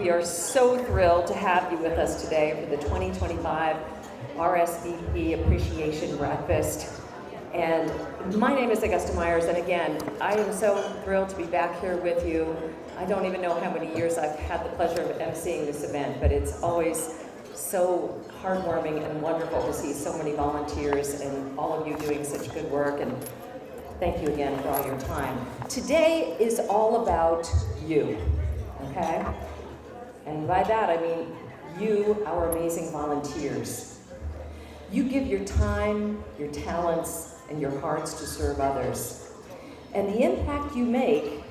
we are so thrilled to have you with us today for the 2025 RSVP Appreciation Breakfast. And my name is Augusta Myers, and again, I am so thrilled to be back here with you. I don't even know how many years I've had the pleasure of emceeing this event, but it's always so heartwarming and wonderful to see so many volunteers and all of you doing such good work, and thank you again for all your time. Today is all about you, okay? And by that I mean you, our amazing volunteers. You give your time, your talents, and your hearts to serve others. And the impact you make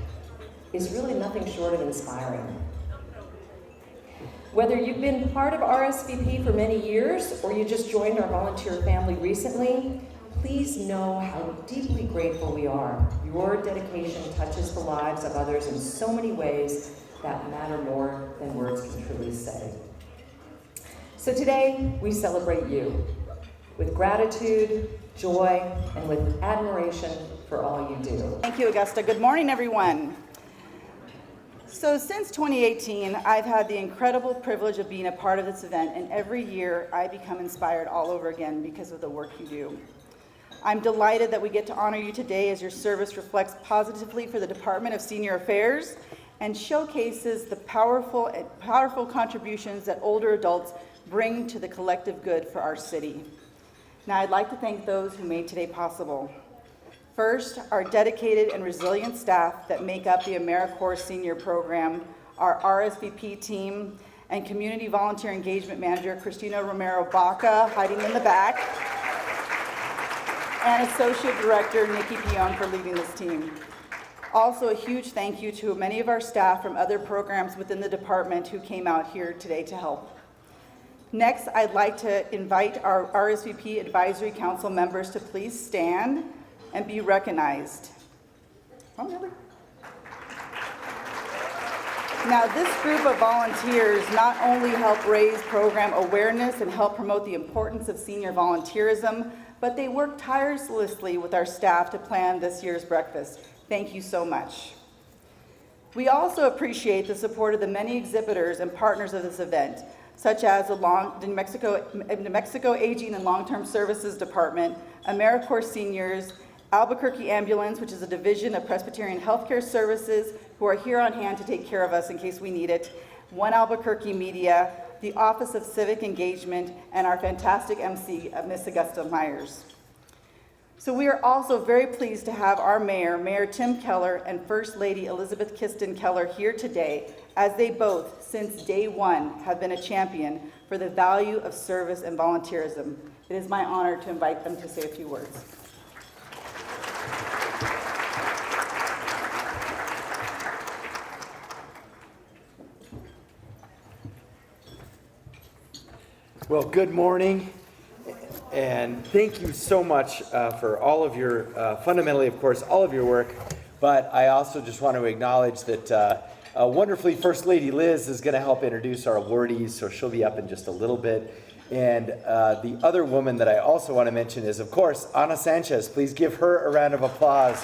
is really nothing short of inspiring. Whether you've been part of RSVP for many years or you just joined our volunteer family recently, please know how deeply grateful we are. Your dedication touches the lives of others in so many ways that matter more than words can truly say. So today, we celebrate you with gratitude, joy, and with admiration for all you do. Thank you, Augusta. Good morning, everyone. So since 2018, I've had the incredible privilege of being a part of this event, and every year I become inspired all over again because of the work you do. I'm delighted that we get to honor you today as your service reflects positively for the Department of Senior Affairs and showcases the powerful contributions that older adults bring to the collective good for our city. Now, I'd like to thank those who made today possible. First, our dedicated and resilient staff that make up the AmeriCorps Senior Program, our RSVP team, and Community Volunteer Engagement Manager, Christina Romero-Baca, hiding in the back, and Associate Director, Nikki Pion, for leading this team. Also, a huge thank you to many of our staff from other programs within the department who came out here today to help. Next, I'd like to invite our RSVP Advisory Council members to please stand and be recognized. Oh, really? Now, this group of volunteers not only help raise program awareness and help promote the importance of senior volunteerism, but they work tirelessly with our staff to plan this year's breakfast. Thank you so much. We also appreciate the support of the many exhibitors and partners of this event, such as the New Mexico Aging and Long-Term Services Department, AmeriCorps Seniors, Albuquerque Ambulance, which is a division of Presbyterian Healthcare Services, who are here on hand to take care of us in case we need it, One Albuquerque Media, the Office of Civic Engagement, and our fantastic MC, Miss Augusta Myers. So we are also very pleased to have our Mayor Tim Keller, and First Lady Elizabeth Kiston Keller here today, as they both, since day one, have been a champion for the value of service and volunteerism. It is my honor to invite them to say a few words. Well, good morning, and thank you so much for all of your, fundamentally, of course, all of your work, but I also just want to acknowledge that wonderfully First Lady Liz is going to help introduce our awardees, so she'll be up in just a little bit. And the other woman that I also want to mention is, of course, Ana Sanchez. Please give her a round of applause.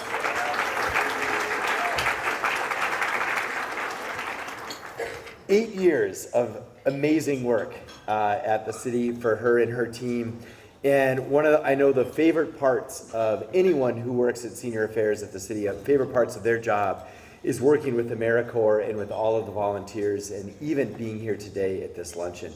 Eight years of amazing work at the city for her and her team. And one of the, I know the favorite parts of anyone who works at Senior Affairs at the city, favorite parts of their job is working with AmeriCorps and with all of the volunteers, and even being here today at this luncheon.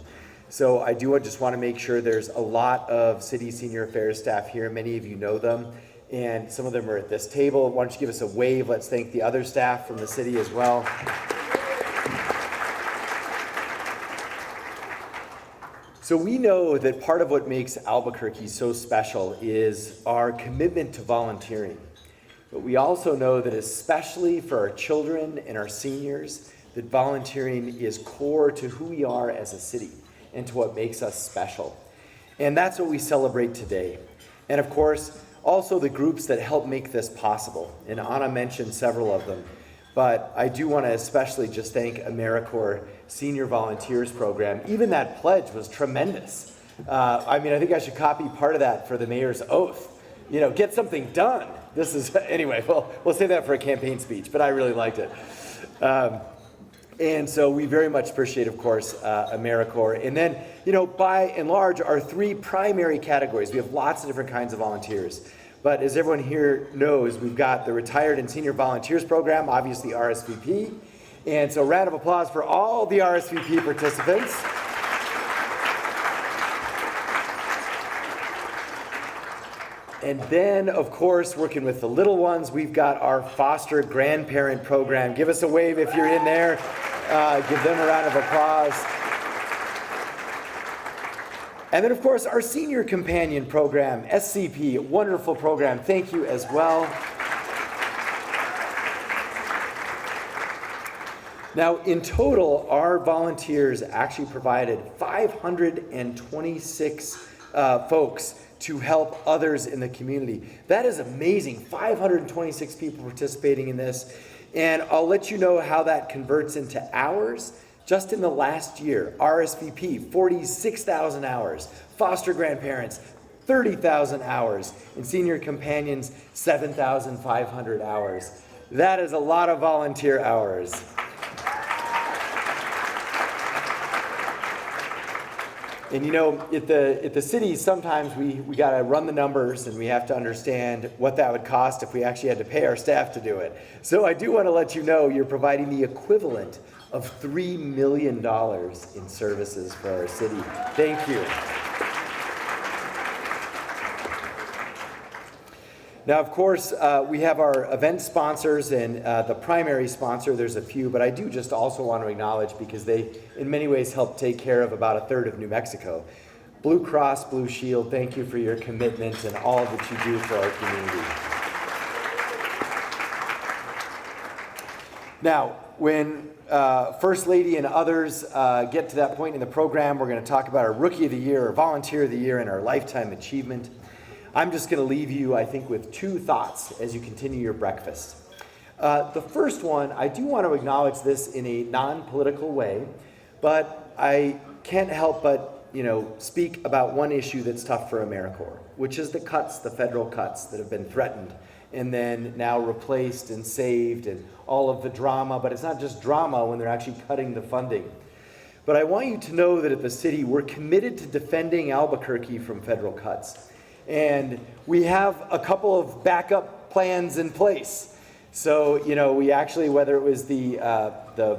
So I do just want to make sure there's a lot of city Senior Affairs staff here. Many of you know them, and some of them are at this table. Why don't you give us a wave? Let's thank the other staff from the city as well. So we know that part of what makes Albuquerque so special is our commitment to volunteering. But we also know that especially for our children and our seniors, that volunteering is core to who we are as a city and to what makes us special. And that's what we celebrate today. And of course, also the groups that help make this possible. And Ana mentioned several of them. But I do want to especially just thank AmeriCorps Senior Volunteers Program. Even that pledge was tremendous. I mean, I think I should copy part of that for the mayor's oath. You know, get something done. This is, anyway, we'll say that for a campaign speech, but I really liked it. And so we very much appreciate, of course, AmeriCorps. And then, by and large, our three primary categories. We have lots of different kinds of volunteers. But as everyone here knows, we've got the Retired and Senior Volunteers Program, obviously RSVP. And so round of applause for all the RSVP participants. And then, of course, working with the little ones, we've got our foster grandparent program. Give us a wave if you're in there. Give them a round of applause. And then, of course, our senior companion program, SCP, wonderful program. Thank you as well. Now, in total, our volunteers actually provided 526 folks to help others in the community. That is amazing. 526 people participating in this. And I'll let you know how that converts into hours. Just in the last year, RSVP, 46,000 hours. Foster grandparents, 30,000 hours. And senior companions, 7,500 hours. That is a lot of volunteer hours. And at the city, sometimes we got to run the numbers and we have to understand what that would cost if we actually had to pay our staff to do it. So I do want to let you know you're providing the equivalent of $3 million in services for our city. Thank you. Now, of course, we have our event sponsors and the primary sponsor, there's a few, but I do just also want to acknowledge because they, in many ways, help take care of about a third of New Mexico. Blue Cross Blue Shield, thank you for your commitment and all that you do for our community. Now, when First Lady and others get to that point in the program, we're going to talk about our Rookie of the Year, our Volunteer of the Year, and our Lifetime Achievement. I'm just going to leave you, I think, with two thoughts as you continue your breakfast. The first one, I do want to acknowledge this in a non-political way, but I can't help but, speak about one issue that's tough for AmeriCorps, which is the cuts, the federal cuts that have been threatened and then now replaced and saved and all of the drama. But it's not just drama when they're actually cutting the funding. But I want you to know that at the city, we're committed to defending Albuquerque from federal cuts. And we have a couple of backup plans in place. So, we actually, whether it was the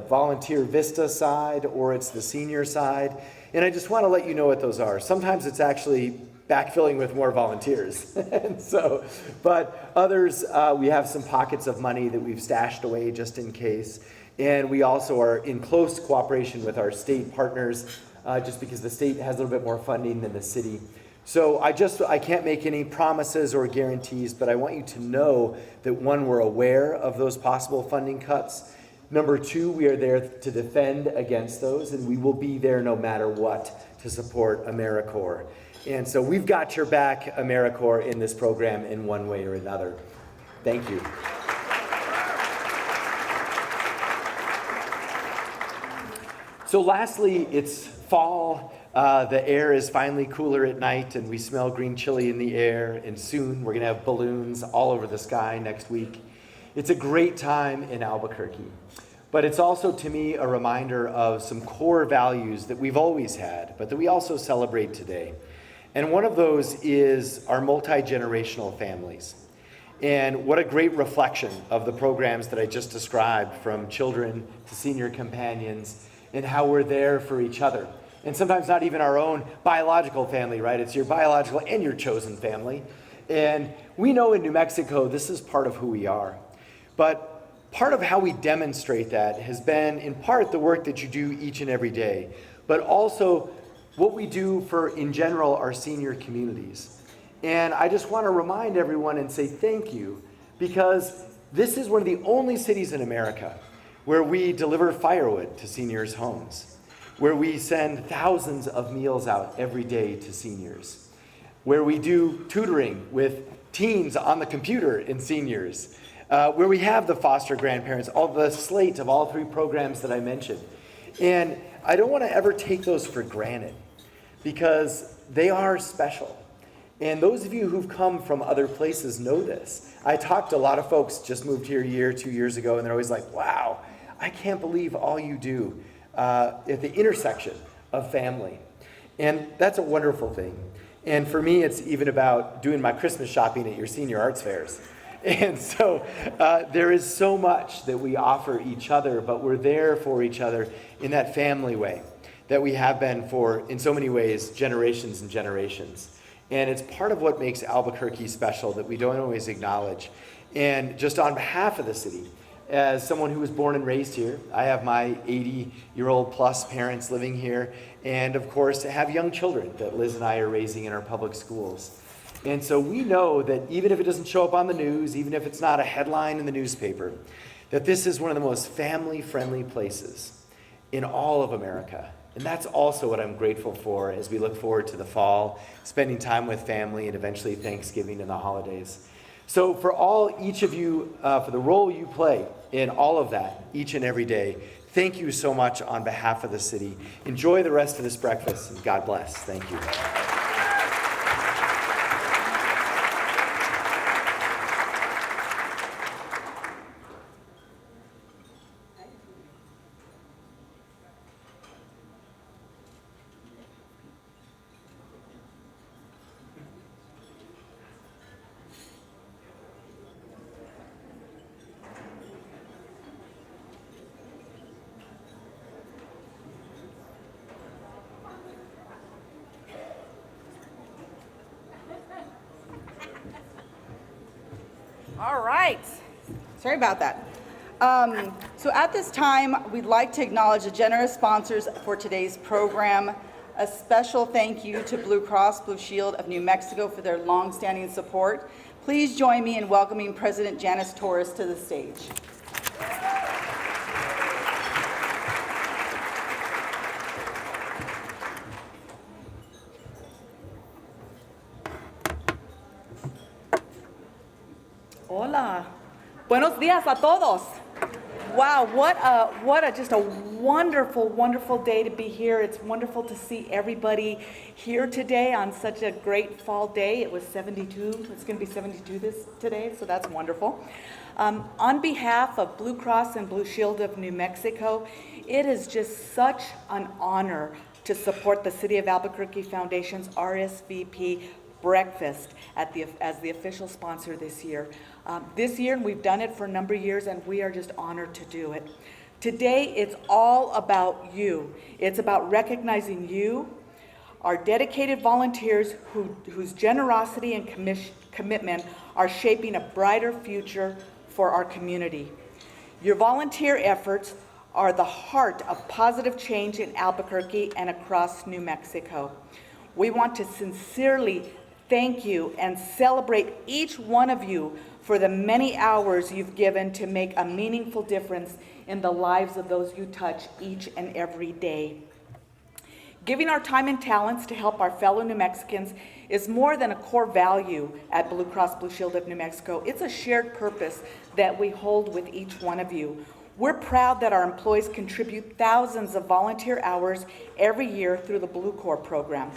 Volunteer Vista side or it's the senior side, and I just want to let you know what those are. Sometimes it's actually backfilling with more volunteers. And so, but others, we have some pockets of money that we've stashed away just in case. And we also are in close cooperation with our state partners, just because the state has a little bit more funding than the city. So I can't make any promises or guarantees, but I want you to know that one, we're aware of those possible funding cuts. Number two, we are there to defend against those, and we will be there no matter what to support AmeriCorps. And so we've got your back, AmeriCorps, in this program in one way or another. Thank you. So lastly, it's fall. The air is finally cooler at night, and we smell green chili in the air, and soon we're going to have balloons all over the sky next week. It's a great time in Albuquerque, but it's also, to me, a reminder of some core values that we've always had, but that we also celebrate today. And one of those is our multi-generational families. And what a great reflection of the programs that I just described, from children to senior companions, and how we're there for each other. And sometimes not even our own biological family, right? It's your biological and your chosen family. And we know in New Mexico, this is part of who we are. But part of how we demonstrate that has been, in part, the work that you do each and every day, but also what we do for, in general, our senior communities. And I just want to remind everyone and say thank you, because this is one of the only cities in America where we deliver firewood to seniors' homes, where we send thousands of meals out every day to seniors, where we do tutoring with teens on the computer in seniors, where we have the foster grandparents, all the slate of all three programs that I mentioned. And I don't want to ever take those for granted, because they are special. And those of you who've come from other places know this. I talked to a lot of folks just moved here a year, 2 years ago, and they're always like, wow, I can't believe all you do at the intersection of family. And that's a wonderful thing. And for me, it's even about doing my Christmas shopping at your senior arts fairs. And so there is so much that we offer each other, but we're there for each other in that family way that we have been for, in so many ways, generations and generations. And it's part of what makes Albuquerque special that we don't always acknowledge. And just on behalf of the city, as someone who was born and raised here, I have my 80-year-old plus parents living here, and of course, I have young children that Liz and I are raising in our public schools. And so we know that even if it doesn't show up on the news, even if it's not a headline in the newspaper, that this is one of the most family-friendly places in all of America. And that's also what I'm grateful for as we look forward to the fall, spending time with family, and eventually Thanksgiving and the holidays. So for each of you, for the role you play in all of that, each and every day, thank you so much on behalf of the city. Enjoy the rest of this breakfast, and God bless. Thank you. All right. Sorry about that. So at this time, we'd like to acknowledge the generous sponsors for today's program. A special thank you to Blue Cross Blue Shield of New Mexico for their longstanding support. Please join me in welcoming President Janice Torres to the stage. Hola. Buenos días a todos. Wow, just a wonderful, wonderful day to be here. It's wonderful to see everybody here today on such a great fall day. It was 72. It's going to be 72 today, so that's wonderful. On behalf of Blue Cross and Blue Shield of New Mexico, it is just such an honor to support the City of Albuquerque Foundation's RSVP breakfast as the official sponsor this year. This year, and we've done it for a number of years, and we are just honored to do it. Today, it's all about you. It's about recognizing you, our dedicated volunteers whose generosity and commitment are shaping a brighter future for our community. Your volunteer efforts are the heart of positive change in Albuquerque and across New Mexico. We want to sincerely thank you and celebrate each one of you for the many hours you've given to make a meaningful difference in the lives of those you touch each and every day. Giving our time and talents to help our fellow New Mexicans is more than a core value at Blue Cross Blue Shield of New Mexico. It's a shared purpose that we hold with each one of you. We're proud that our employees contribute thousands of volunteer hours every year through the Blue Corps program.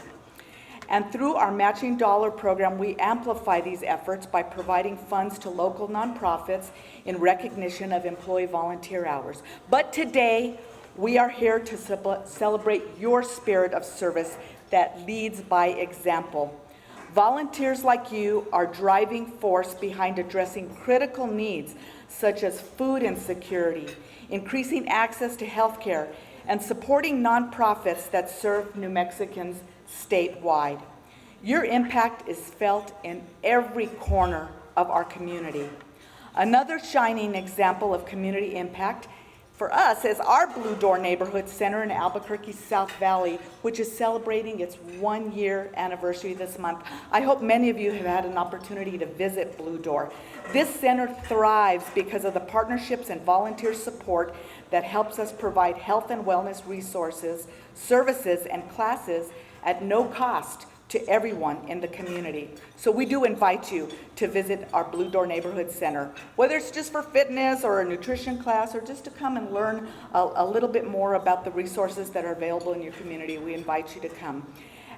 And through our matching dollar program, we amplify these efforts by providing funds to local nonprofits in recognition of employee volunteer hours. But today, we are here to celebrate your spirit of service that leads by example. Volunteers like you are driving force behind addressing critical needs such as food insecurity, increasing access to health care, and supporting nonprofits that serve New Mexicans statewide. Your impact is felt in every corner of our community. Another shining example of community impact for us is our Blue Door Neighborhood Center in Albuquerque South Valley, which is celebrating its 1-year anniversary this month. I hope many of you have had an opportunity to visit Blue Door. This center thrives because of the partnerships and volunteer support that helps us provide health and wellness resources, services, and classes at no cost to everyone in the community. So we do invite you to visit our Blue Door Neighborhood Center, whether it's just for fitness or a nutrition class or just to come and learn a little bit more about the resources that are available in your community. We invite you to come.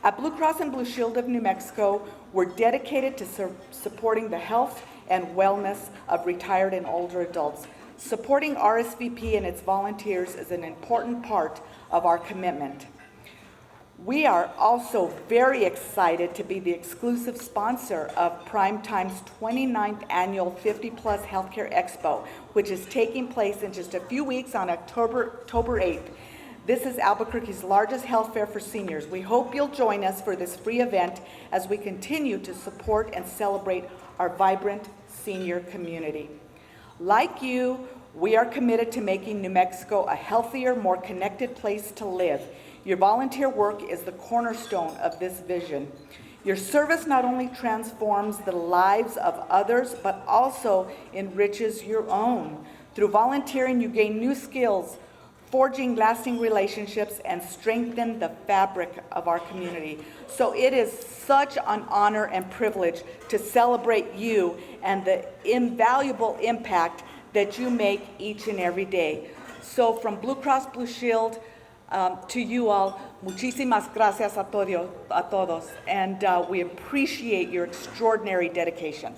At Blue Cross and Blue Shield of New Mexico, we're dedicated to supporting the health and wellness of retired and older adults. Supporting RSVP and its volunteers is an important part of our commitment. We are also very excited to be the exclusive sponsor of Primetime's 29th annual 50 Plus Healthcare Expo, which is taking place in just a few weeks on October 8th. This is Albuquerque's largest health fair for seniors. We hope you'll join us for this free event as we continue to support and celebrate our vibrant senior community. Like you, we are committed to making New Mexico a healthier, more connected place to live. Your volunteer work is the cornerstone of this vision. Your service not only transforms the lives of others, but also enriches your own. Through volunteering, you gain new skills, forging lasting relationships, and strengthen the fabric of our community. So it is such an honor and privilege to celebrate you and the invaluable impact that you make each and every day. So from Blue Cross Blue Shield, to you all, muchísimas gracias a todos, and we appreciate your extraordinary dedication.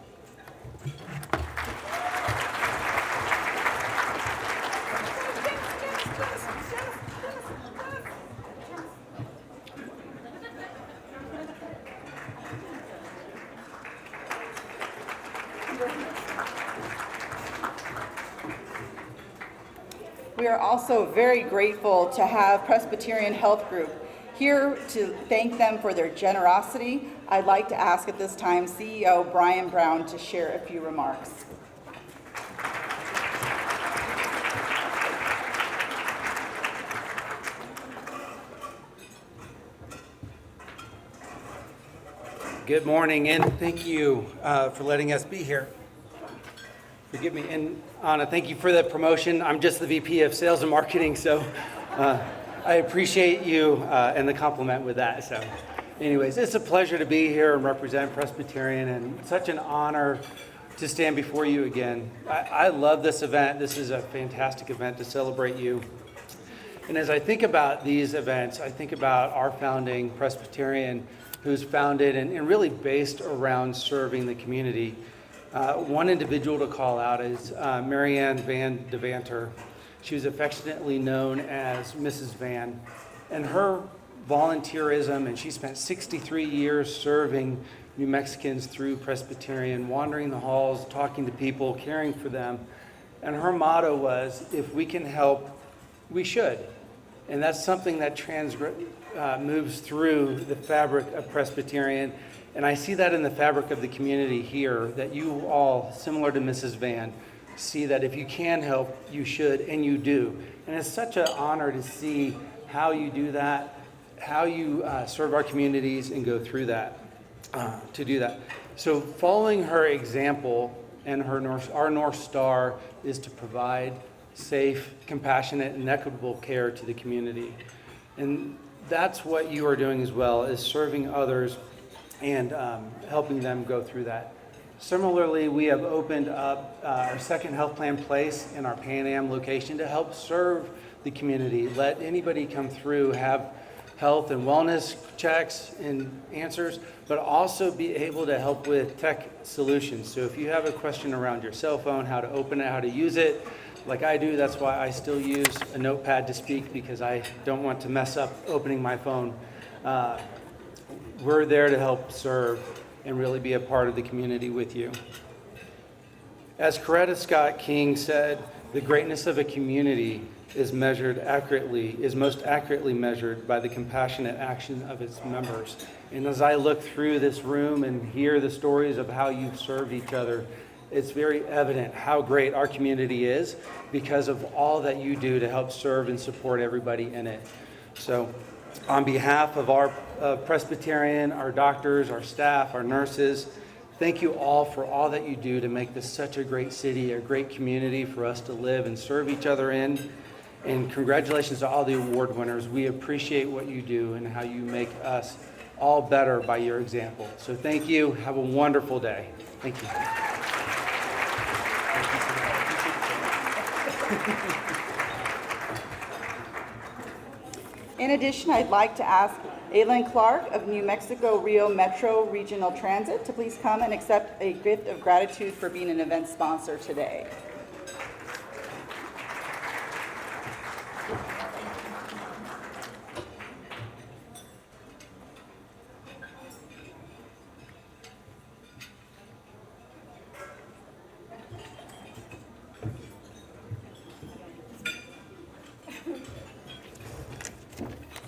We are also very grateful to have Presbyterian Health Group here to thank them for their generosity. I'd like to ask at this time CEO Brian Brown to share a few remarks. Good morning, and thank you for letting us be here. Forgive me, and Anna, thank you for the promotion. I'm just the VP of Sales and Marketing, so I appreciate you and the compliment with that. So anyways, it's a pleasure to be here and represent Presbyterian, and such an honor to stand before you again. I love this event. This is a fantastic event to celebrate you. And as I think about these events, I think about our founding Presbyterian, who's founded and really based around serving the community. One individual to call out is Marianne Van Devanter. She was affectionately known as Mrs. Van. And her volunteerism, and she spent 63 years serving New Mexicans through Presbyterian, wandering the halls, talking to people, caring for them. And her motto was, if we can help, we should. And that's something that moves through the fabric of Presbyterian. And I see that in the fabric of the community here, that you all, similar to Mrs. Van, see that if you can help, you should, and you do. And it's such an honor to see how you do that, how you serve our communities and go through that, to do that. So following her example, and our North Star is to provide safe, compassionate, and equitable care to the community. And that's what you are doing as well, is serving others and helping them go through that. Similarly, we have opened up our second health plan place in our Pan Am location to help serve the community. Let anybody come through, have health and wellness checks and answers, but also be able to help with tech solutions. So if you have a question around your cell phone, how to open it, how to use it, like I do, that's why I still use a notepad to speak, because I don't want to mess up opening my phone. We're there to help serve and really be a part of the community with you. As Coretta Scott King said, the greatness of a community is most accurately measured by the compassionate action of its members. And as I look through this room and hear the stories of how you've served each other, it's very evident how great our community is because of all that you do to help serve and support everybody in it. So on behalf of our Presbyterian, our doctors, our staff, our nurses, thank you all for all that you do to make this such a great city, a great community for us to live and serve each other in. And congratulations to all the award winners. We appreciate what you do and how you make us all better by your example. So thank you. Have a wonderful day. Thank you. In addition, I'd like to ask Aylin Clark of New Mexico Rio Metro Regional Transit to please come and accept a gift of gratitude for being an event sponsor today.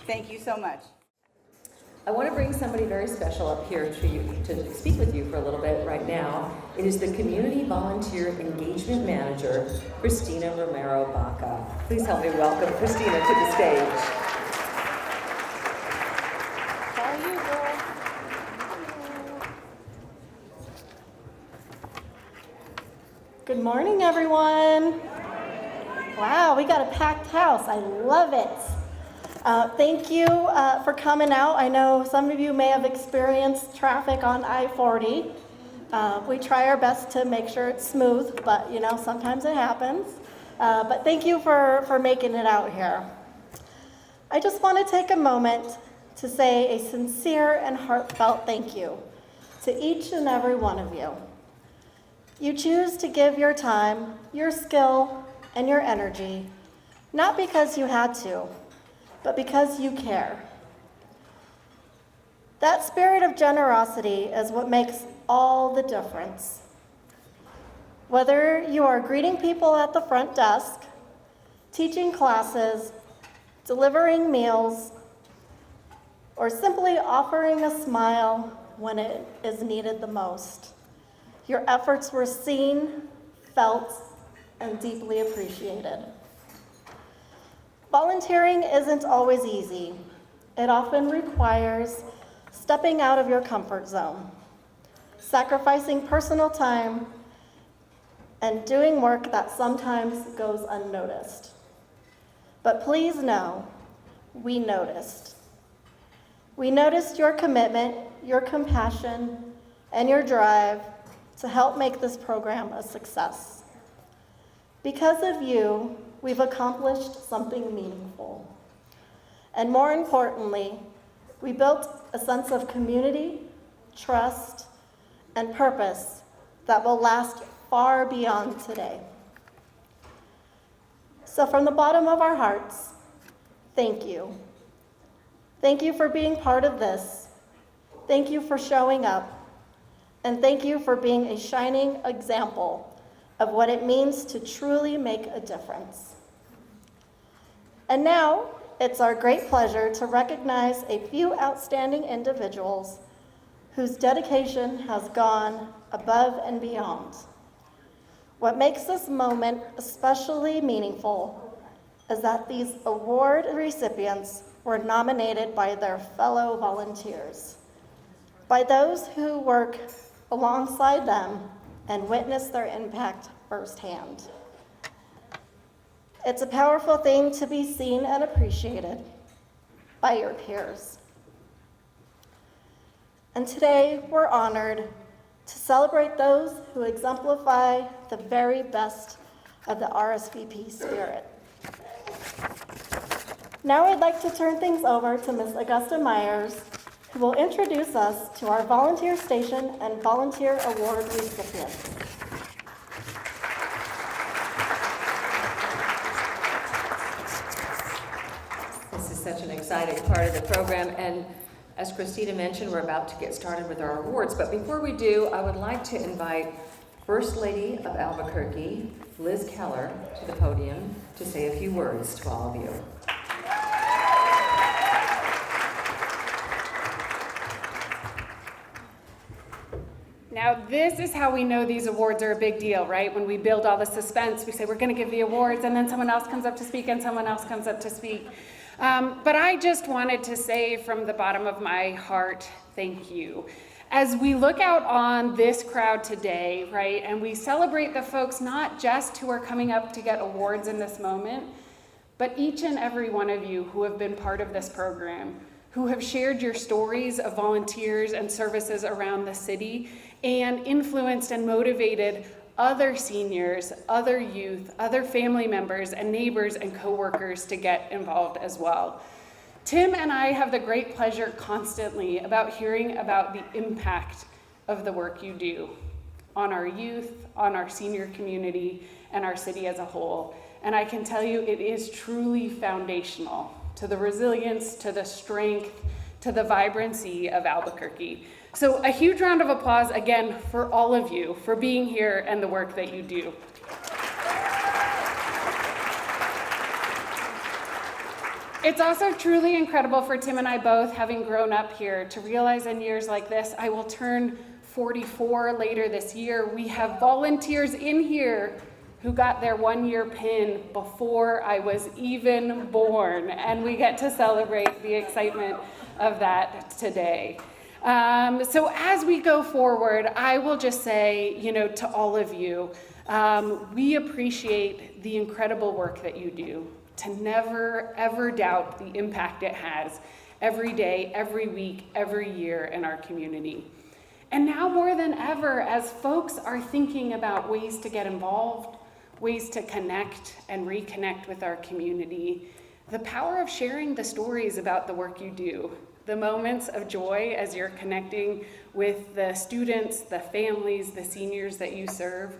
Thank you so much. I want to bring somebody very special up here to you to speak with you for a little bit right now. It is the Community Volunteer Engagement Manager, Christina Romero Baca. Please help me welcome Christina to the stage. How are you, girl? Good morning, everyone. Wow, we got a packed house. I love it. Thank you for coming out. I know some of you may have experienced traffic on I-40. We try our best to make sure it's smooth, but you know, sometimes it happens. But thank you for making it out here. I just want to take a moment to say a sincere and heartfelt thank you to each and every one of you. You choose to give your time, your skill, and your energy, not because you had to, but because you care. That spirit of generosity is what makes all the difference. Whether you are greeting people at the front desk, teaching classes, delivering meals, or simply offering a smile when it is needed the most, your efforts were seen, felt, and deeply appreciated. Volunteering isn't always easy. It often requires stepping out of your comfort zone, sacrificing personal time, and doing work that sometimes goes unnoticed. But please know, we noticed. We noticed your commitment, your compassion, and your drive to help make this program a success. Because of you, we've accomplished something meaningful. And more importantly, we built a sense of community, trust, and purpose that will last far beyond today. So from the bottom of our hearts, thank you. Thank you for being part of this. Thank you for showing up. And thank you for being a shining example of what it means to truly make a difference. And now, it's our great pleasure to recognize a few outstanding individuals whose dedication has gone above and beyond. What makes this moment especially meaningful is that these award recipients were nominated by their fellow volunteers, by those who work alongside them and witness their impact firsthand. It's a powerful thing to be seen and appreciated by your peers. And today, we're honored to celebrate those who exemplify the very best of the RSVP spirit. Now I'd like to turn things over to Ms. Augusta Myers, who will introduce us to our volunteer station and volunteer award recipients. This is such an exciting part of the program, and as Christina mentioned, we're about to get started with our awards. But before we do, I would like to invite First Lady of Albuquerque, Liz Keller, to the podium to say a few words to all of you. Now, this is how we know these awards are a big deal, right? When we build all the suspense, we say we're going to give the awards, and then someone else comes up to speak, and someone else comes up to speak. But I just wanted to say from the bottom of my heart, thank you. As we look out on this crowd today, right, and we celebrate the folks not just who are coming up to get awards in this moment, but each and every one of you who have been part of this program, who have shared your stories of volunteers and services around the city and influenced and motivated other seniors, other youth, other family members and neighbors and coworkers to get involved as well. Tim and I have the great pleasure constantly about hearing about the impact of the work you do on our youth, on our senior community, and our city as a whole. And I can tell you it is truly foundational to the resilience, to the strength, to the vibrancy of Albuquerque. So a huge round of applause again for all of you for being here and the work that you do. It's also truly incredible for Tim and I both, having grown up here, to realize in years like this, I will turn 44 later this year. We have volunteers in here who got their 1-year pin before I was even born, and we get to celebrate the excitement of that today. So as we go forward, I will just say, to all of you, we appreciate the incredible work that you do, to never, ever doubt the impact it has every day, every week, every year in our community. And now more than ever, as folks are thinking about ways to get involved, ways to connect and reconnect with our community, the power of sharing the stories about the work you do, the moments of joy as you're connecting with the students, the families, the seniors that you serve,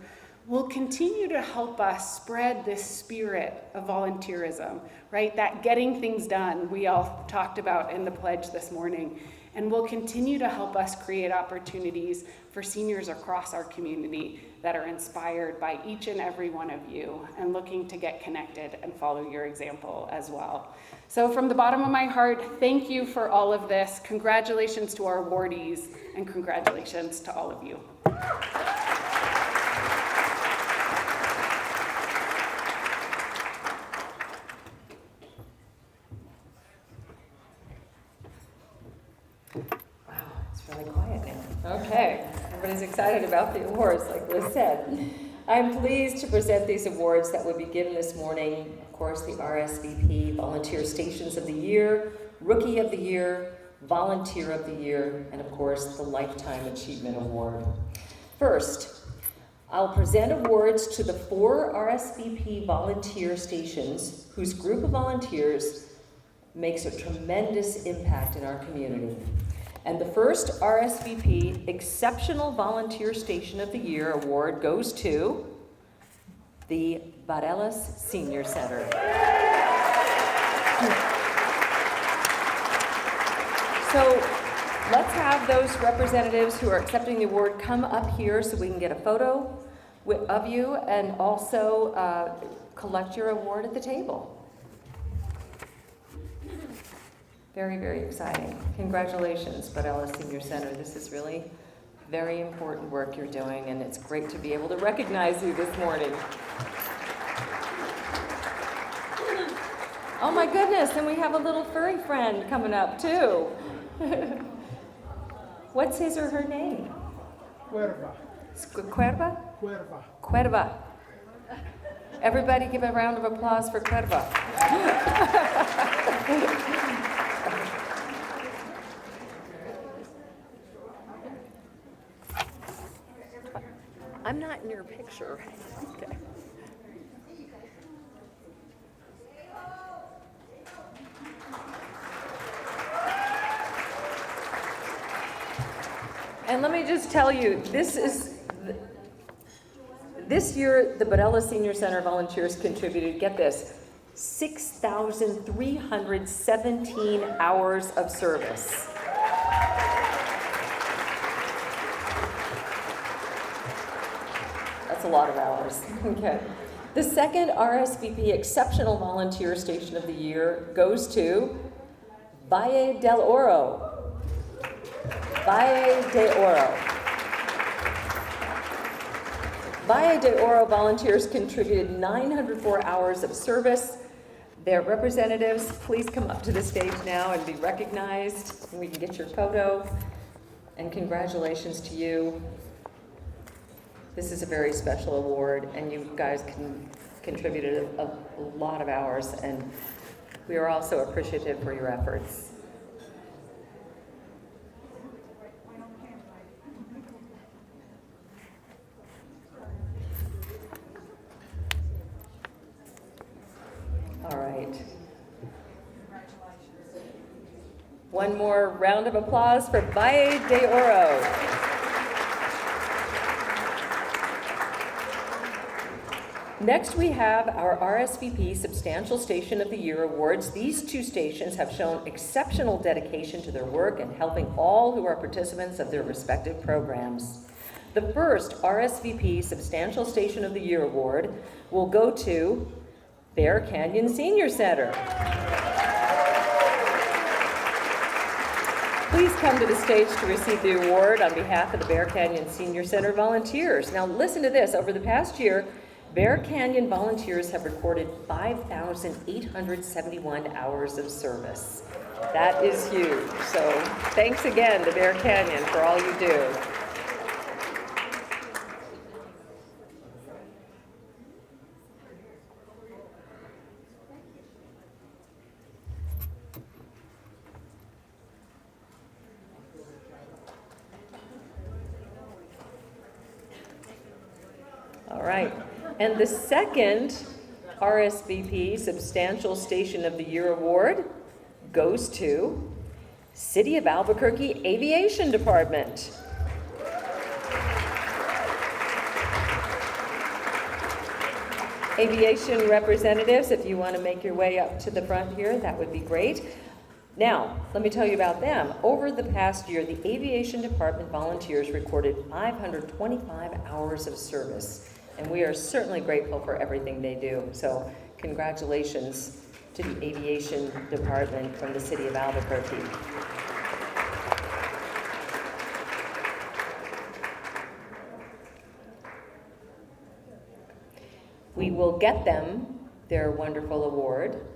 will continue to help us spread this spirit of volunteerism, right? That getting things done we all talked about in the pledge this morning, and will continue to help us create opportunities for seniors across our community that are inspired by each and every one of you and looking to get connected and follow your example as well. So from the bottom of my heart, thank you for all of this. Congratulations to our awardees, and congratulations to all of you. It's really quiet now. Okay, everybody's excited about the awards, like Liz said. I'm pleased to present these awards that will be given this morning. Of course, the RSVP Volunteer Stations of the Year, Rookie of the Year, Volunteer of the Year, and of course, the Lifetime Achievement Award. First, I'll present awards to the 4 RSVP volunteer stations whose group of volunteers makes a tremendous impact in our community. And the first RSVP Exceptional Volunteer Station of the Year award goes to the Barelas Senior Center. So let's have those representatives who are accepting the award come up here so we can get a photo of you, and also collect your award at the table. Very, very exciting. Congratulations, Barelas Senior Center. This is really very important work you're doing, and it's great to be able to recognize you this morning. Oh my goodness, and we have a little furry friend coming up too. What's his or her name? Cuerva. Cuerva? Cuerva. Cuerva. Everybody give a round of applause for Cuerva. I'm not in your picture. Okay. And let me just tell you, this year, the Barelas Senior Center volunteers contributed, get this, 6,317 hours of service. That's a lot of hours. Okay. The second RSVP Exceptional Volunteer Station of the Year goes to Valle del Oro. Valle de Oro. Valle de Oro volunteers contributed 904 hours of service. Their representatives, please come up to the stage now and be recognized, and we can get your photo. And congratulations to you. This is a very special award, and you guys contributed a lot of hours, and we are also appreciative for your efforts. All right. One more round of applause for Valle de Oro. Next, we have our RSVP Substantial Station of the Year awards. These 2 stations have shown exceptional dedication to their work and helping all who are participants of their respective programs. The first RSVP Substantial Station of the Year award will go to Bear Canyon Senior Center. come to the stage to receive the award on behalf of the Bear Canyon Senior Center volunteers. Now listen to this. Over the past year, Bear Canyon volunteers have recorded 5,871 hours of service. That is huge. So thanks again to Bear Canyon for all you do. All right, and the second RSVP Substantial Station of the Year Award goes to City of Albuquerque Aviation Department. Aviation representatives, if you want to make your way up to the front here, that would be great. Now, let me tell you about them. Over the past year, the Aviation Department volunteers recorded 525 hours of service, and we are certainly grateful for everything they do. So congratulations to the Aviation Department from the City of Albuquerque. We will get them their wonderful award.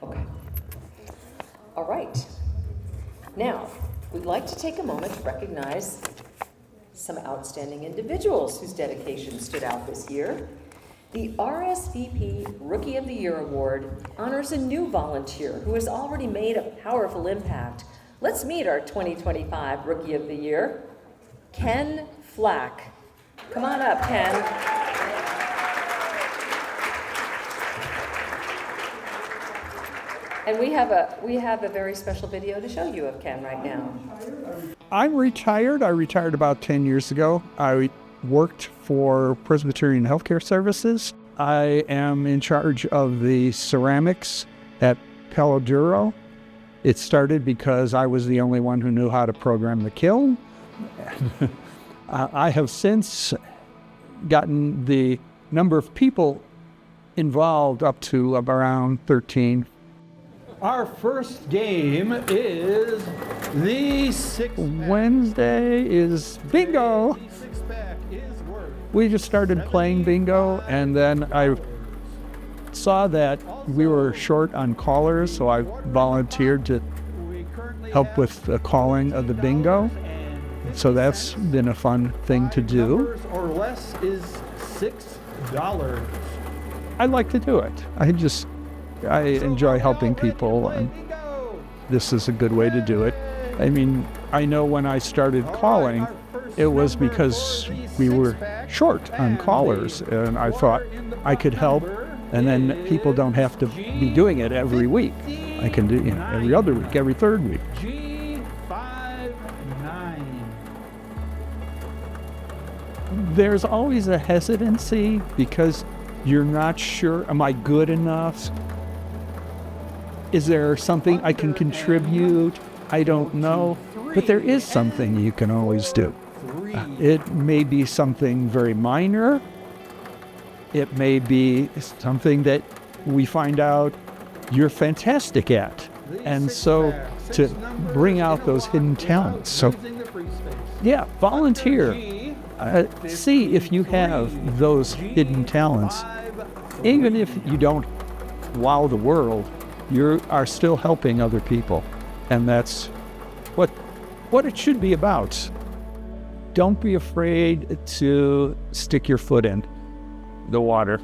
Okay. All right. Now, we'd like to take a moment to recognize some outstanding individuals whose dedication stood out this year. The RSVP Rookie of the Year Award honors a new volunteer who has already made a powerful impact. Let's meet our 2025 Rookie of the Year, Ken Flack. Come on up, Ken. And we have a very special video to show you of Ken right now. I'm retired. I retired about 10 years ago. I worked for Presbyterian Healthcare Services. I am in charge of the ceramics at Palo Duro. It started because I was the only one who knew how to program the kiln. I have since gotten the number of people involved up to around 13. Our first game is the six-pack. Wednesday is bingo. The six-pack is worth. We just started playing bingo, and then I saw that we were short on callers, so I volunteered to help with the calling of the bingo. So that's been a fun thing to do. Or less is $6. I like to do it. I enjoy helping people, and this is a good way to do it. I mean, I know when I started calling, it was because we were short on callers, and I thought I could help, and then people don't have to be doing it every week. I can do, every other week, every third week. G59. There's always a hesitancy because you're not sure, am I good enough? Is there something I can contribute? I don't know. But there is something you can always do. It may be something very minor. It may be something that we find out you're fantastic at. And so to bring out those hidden talents. So, yeah, volunteer. See if you have those hidden talents. Even if you don't wow the world, you are still helping other people. And that's what it should be about. Don't be afraid to stick your foot in the water.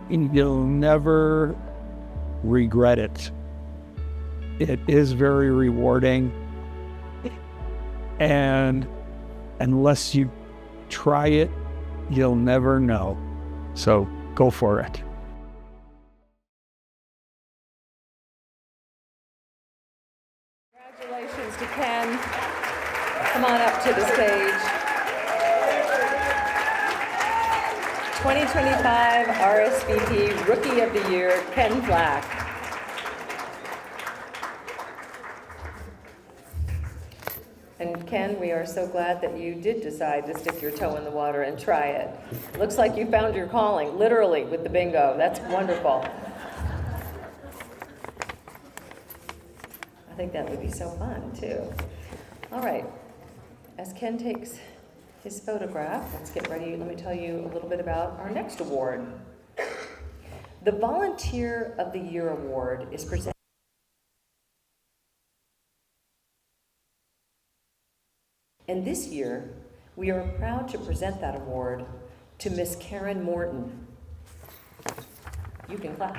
You'll never regret it. It is very rewarding. And unless you try it, you'll never know. So go for it. Congratulations to Ken. Come on up to the stage. 2025 RSVP Rookie of the Year, Ken Flack. And Ken, we are so glad that you did decide to stick your toe in the water and try it. Looks like you found your calling, literally, with the bingo. That's wonderful. I think that would be so fun, too. All right. As Ken takes his photograph, let's get ready. Let me tell you a little bit about our next award. The Volunteer of the Year Award is presented. And this year, we are proud to present that award to Miss Karen Morton. You can clap.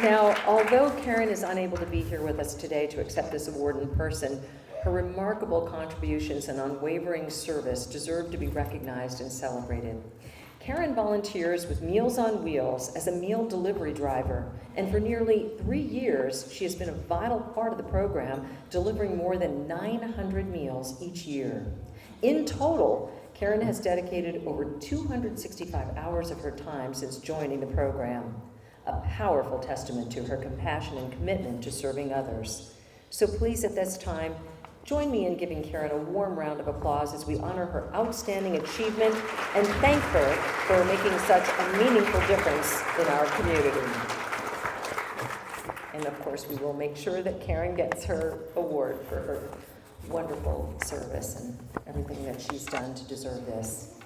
Now, although Karen is unable to be here with us today to accept this award in person, her remarkable contributions and unwavering service deserve to be recognized and celebrated. Karen volunteers with Meals on Wheels as a meal delivery driver, and for nearly 3 years, she has been a vital part of the program, delivering more than 900 meals each year. In total, Karen has dedicated over 265 hours of her time since joining the program, a powerful testament to her compassion and commitment to serving others. So please, at this time, join me in giving Karen a warm round of applause as we honor her outstanding achievement and thank her for making such a meaningful difference in our community. And of course, we will make sure that Karen gets her award for her wonderful service and everything that she's done to deserve this.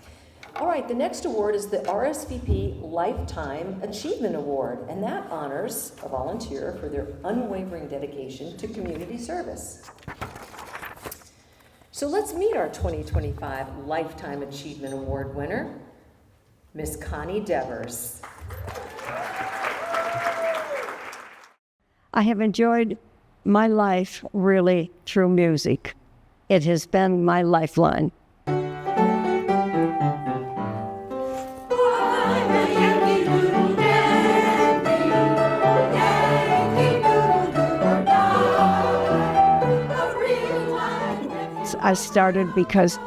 All right, the next award is the RSVP Lifetime Achievement Award, and that honors a volunteer for their unwavering dedication to community service. So let's meet our 2025 Lifetime Achievement Award winner, Miss Connie Devers. I have enjoyed my life really through music. It has been my lifeline. I started because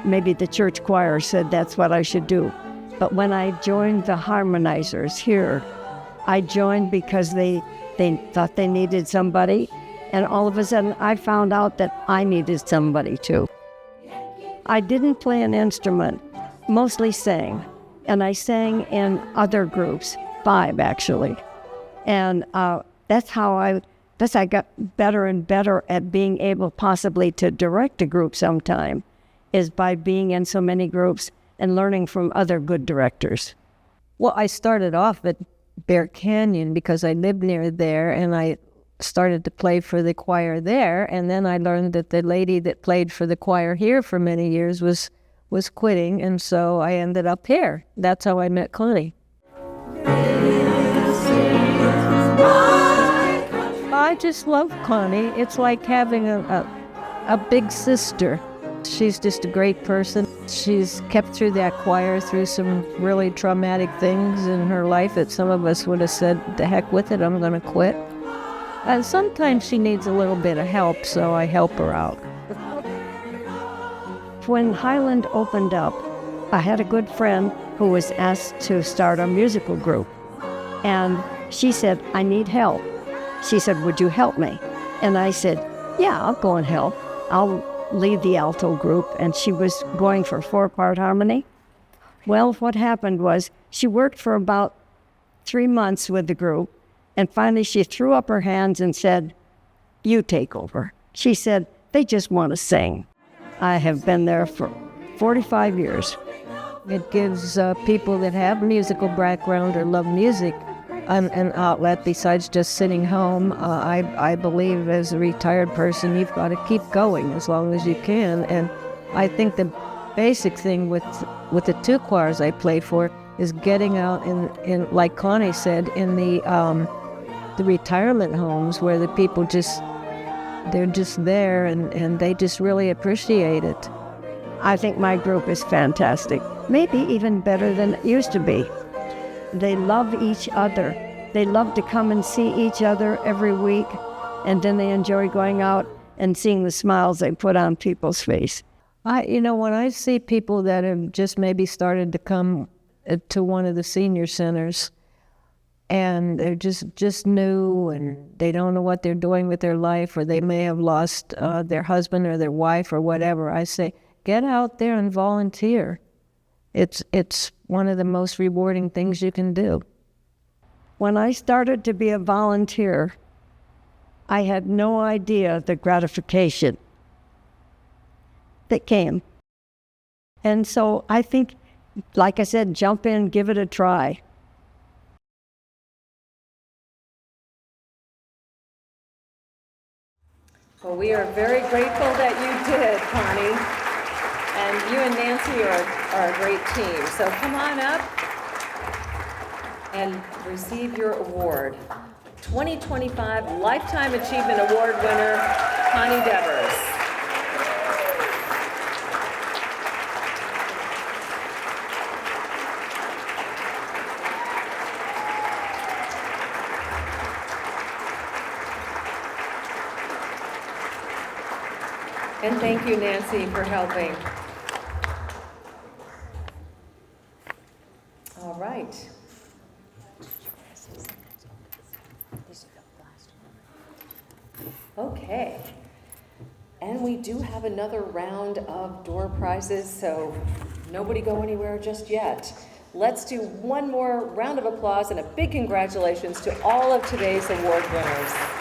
maybe the church choir said that's what I should do. But when I joined the harmonizers here, I joined because they thought they needed somebody. And all of a sudden, I found out that I needed somebody too. I didn't play an instrument, mostly sang. And I sang in other groups, 5 actually. And that's how I got better and better at being able possibly to direct a group sometime, is by being in so many groups and learning from other good directors. Well, I started off at Bear Canyon because I lived near there, and I started to play for the choir there, and then I learned that the lady that played for the choir here for many years was quitting, and so I ended up here. That's how I met Connie. I just love Connie. It's like having a big sister. She's just a great person. She's kept through that choir through some really traumatic things in her life that some of us would have said, the heck with it, I'm going to quit. And sometimes she needs a little bit of help, so I help her out. When Highland opened up, I had a good friend who was asked to start a musical group. And she said, I need help. She said, would you help me? And I said, yeah, I'll go and help. I'll lead the alto group. And she was going for 4-part harmony. Well, what happened was she worked for about 3 months with the group. And finally she threw up her hands and said, you take over. She said, they just want to sing. I have been there for 45 years. It gives people that have musical background or love music an outlet besides just sitting home. I believe as a retired person, you've got to keep going as long as you can. And I think the basic thing with the 2 choirs I play for is getting out in like Connie said, in the retirement homes where the people they're just there and they just really appreciate it. I think my group is fantastic, maybe even better than it used to be. They love each other. They love to come and see each other every week, and then they enjoy going out and seeing the smiles they put on people's face. When I see people that have just maybe started to come to one of the senior centers, and they're just new, and they don't know what they're doing with their life, or they may have lost their husband or their wife or whatever, I say, get out there and volunteer. It's one of the most rewarding things you can do. when I started to be a volunteer, I had no idea the gratification that came. And so I think, like I said, jump in, give it a try. Well, we are very grateful that you did, Connie. And you and Nancy are a great team. So come on up and receive your award. 2025 Lifetime Achievement Award winner, Connie Devers. And thank you, Nancy, for helping. All right. Okay. And we do have another round of door prizes, so nobody go anywhere just yet. Let's do one more round of applause and a big congratulations to all of today's award winners.